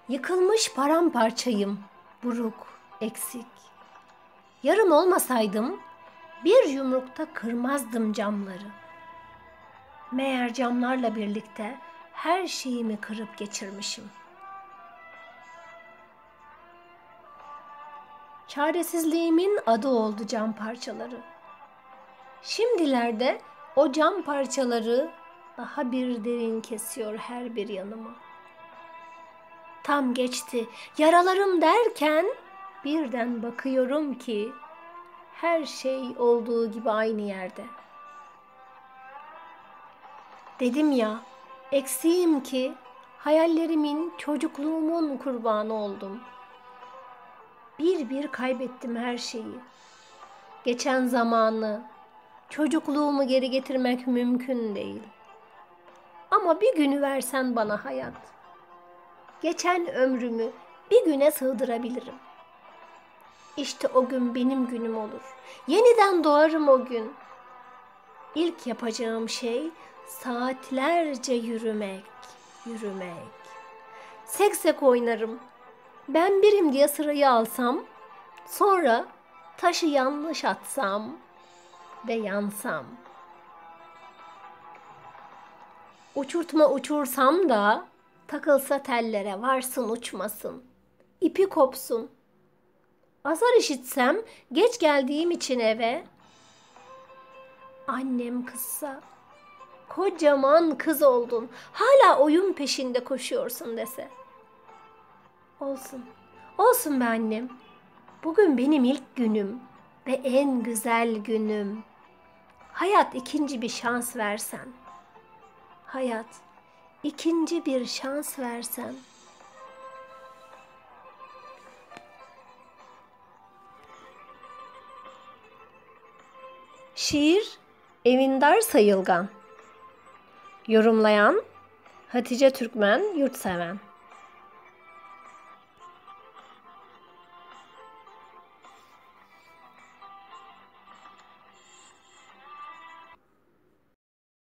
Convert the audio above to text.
Yıkılmış paramparçayım, buruk, eksik. Yarım olmasaydım bir yumrukta kırmazdım camları. Meğer camlarla birlikte her şeyimi kırıp geçirmişim. Çaresizliğimin adı oldu cam parçaları. Şimdilerde o cam parçaları daha bir derin kesiyor her bir yanıma. Tam geçti yaralarım derken birden bakıyorum ki her şey olduğu gibi aynı yerde. Dedim ya, eksiğim ki hayallerimin, çocukluğumun kurbanı oldum. Bir bir kaybettim her şeyi. Geçen zamanı, çocukluğumu geri getirmek mümkün değil. Ama bir günü versen bana hayat, geçen ömrümü bir güne sığdırabilirim. İşte o gün benim günüm olur. Yeniden doğarım o gün. İlk yapacağım şey saatlerce yürümek, yürümek. Seksek oynarım. Ben birim diye sırayı alsam, sonra taşı yanlış atsam ve yansam. Uçurtma uçursam da takılsa tellere varsın uçmasın. İpi kopsun. Azar işitsem geç geldiğim için eve, annem kızsa, kocaman kız oldun, hala oyun peşinde koşuyorsun dese. Olsun, olsun be annem. Bugün benim ilk günüm ve en güzel günüm. Hayat ikinci bir şans versen. Hayat ikinci bir şans versen. Şiir Evindar Sayılgan. Yorumlayan Hatice Türkmen Yurtseven.